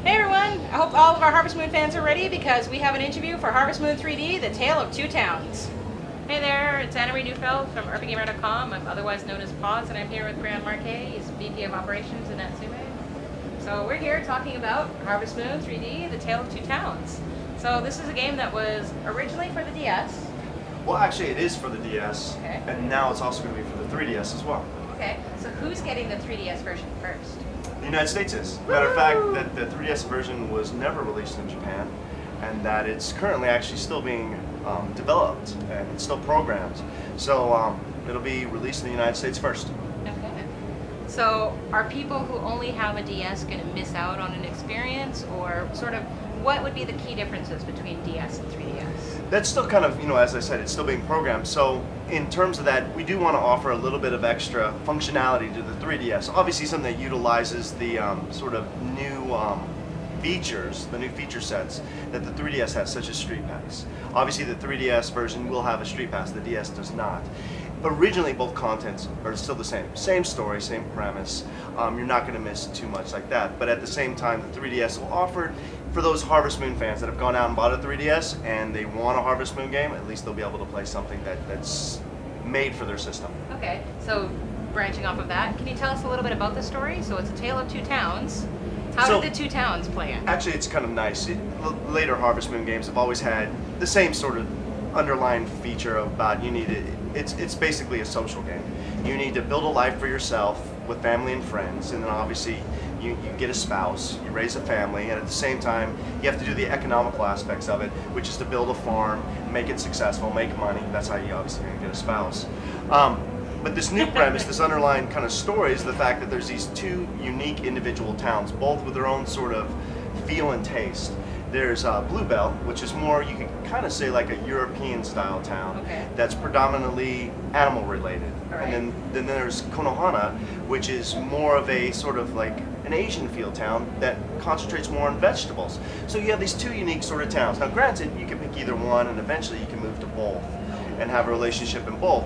Hey everyone, I hope all of our Harvest Moon fans are ready because we have an interview for Harvest Moon 3D, The Tale of Two Towns. Hey there, it's Anna Marie Neufeld from RPGamer.com. I'm otherwise known as Pause, and I'm here with Graham Markay. He's VP of Operations in Natsume. So we're here talking about Harvest Moon 3D, The Tale of Two Towns. So this is a game that was originally for the DS. Well, actually it is for the DS, Okay. and now it's also going to be for the 3DS as well. Okay, so who's getting the 3DS version first? The United States is. Matter of fact, that the 3DS version was never released in Japan, and that it's currently actually still being developed and it's still programmed. So it'll be released in the United States first. Okay. So are people who only have a DS going to miss out on an experience, or sort of what would be the key differences between DS and 3DS? That's still kind of, as I said, it's still being programmed. So in terms of that, we do want to offer a little bit of extra functionality to the 3DS. Obviously something that utilizes the sort of new features, the new feature sets that the 3DS has, such as Street Pass. Obviously the 3DS version will have a Street Pass, the DS does not. Originally both contents are still the same. Same story, same premise. You're not going to miss too much like that. But at the same time, the 3DS will offer, for those Harvest Moon fans that have gone out and bought a 3DS and they want a Harvest Moon game, at least they'll be able to play something that's made for their system. Okay, so branching off of that, can you tell us a little bit about the story? So it's a tale of two towns. How did the two towns play in? Actually, it's kind of nice. Later Harvest Moon games have always had the same sort of underlying feature about it's basically a social game. You need to build a life for yourself with family and friends, and then obviously you get a spouse, you raise a family, and at the same time you have to do the economical aspects of it, which is to build a farm, make it successful, make money. That's how you obviously going to get a spouse. But this new premise, this underlying kind of story, is the fact that there's these two unique individual towns, both with their own sort of feel and taste. There's Bluebell, which is more, you can kind of say, like a European style town. Okay. That's predominantly animal related. All right. And then there's Konohana, which is more of a sort of like an Asian feel town that concentrates more on vegetables. So you have these two unique sort of towns. Now granted, you can pick either one and eventually you can move to both and have a relationship in both.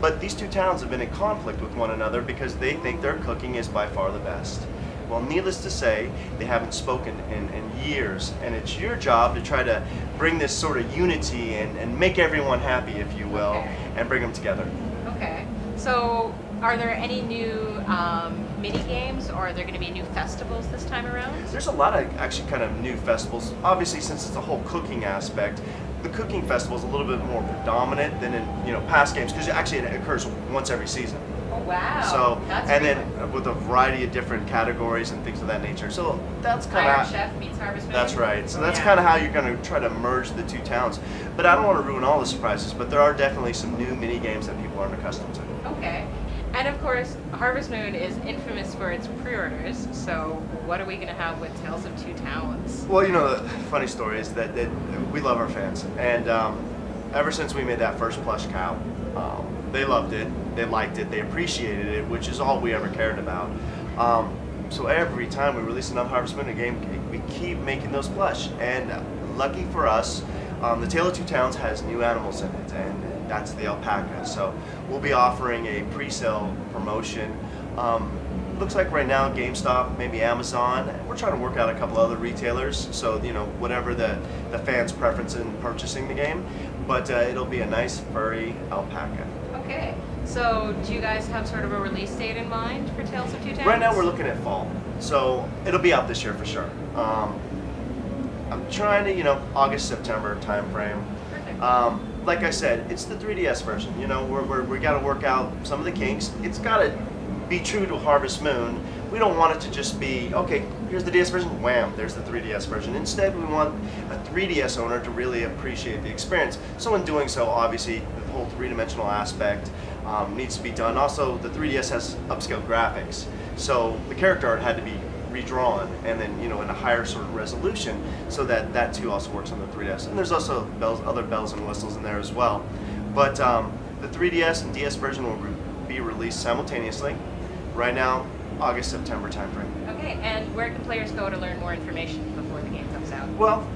But these two towns have been in conflict with one another because they think their cooking is by far the best. Well, needless to say, they haven't spoken in years, and it's your job to try to bring this sort of unity and make everyone happy, if you will, Okay. and bring them together. Okay, so are there any new mini games, or are there going to be new festivals this time around? There's a lot of actually kind of new festivals. Obviously, since it's a whole cooking aspect, the cooking festival is a little bit more predominant than in past games, because actually it occurs once every season. Oh wow! So, that's and frequent. then with a variety of different categories and things of that nature. So that's kind Iron of Chef meets Harvest Moon. that's right. So that's Yeah. kind of how you're going to try to merge the two towns. But I don't want to ruin all the surprises. But there are definitely some new mini games that people aren't accustomed to. Okay, and of course, Harvest Moon is infamous for its pre-orders. So what are we going to have with Tales of Two Towns? Well, the funny story is that we love our fans, and ever since we made that first plush cow, they loved it, they liked it, they appreciated it, which is all we ever cared about. So every time we release another Harvest Moon game, we keep making those plush. And lucky for us, the Tale of Two Towns has new animals in it, and that's the alpaca. So we'll be offering a pre-sale promotion. Looks like right now GameStop, maybe Amazon. We're trying to work out a couple other retailers, so whatever the fans' preference in purchasing the game. But it'll be a nice furry alpaca. Okay, so do you guys have sort of a release date in mind for Tales of Two Towns? Right now we're looking at fall, so it'll be out this year for sure. I'm trying to, August, September time frame. Perfect. Like I said, it's the 3DS version. We got to work out some of the kinks. It's got to be true to Harvest Moon. We don't want it to just be, okay, here's the DS version, wham, there's the 3DS version. Instead, we want a 3DS owner to really appreciate the experience. So in doing so, obviously, the whole three-dimensional aspect needs to be done. Also, the 3DS has upscaled graphics, so the character art had to be redrawn and then in a higher sort of resolution, so that too also works on the 3DS. And there's also other bells and whistles in there as well. But the 3DS and DS version will be released simultaneously. Right now, August, September timeframe. Okay, and where can players go to learn more information before the game comes out? Well,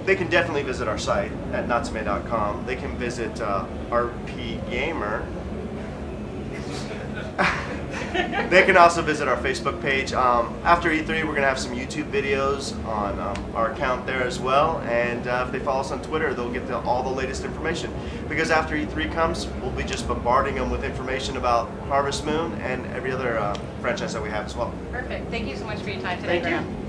they can definitely visit our site at natsume.com. They can visit RPGamer. They can also visit our Facebook page. After E3, we're going to have some YouTube videos on our account there as well. And if they follow us on Twitter, they'll get all the latest information. Because after E3 comes, we'll be just bombarding them with information about Harvest Moon and every other franchise that we have as well. Perfect. Thank you so much for your time today, Thank you. Graham.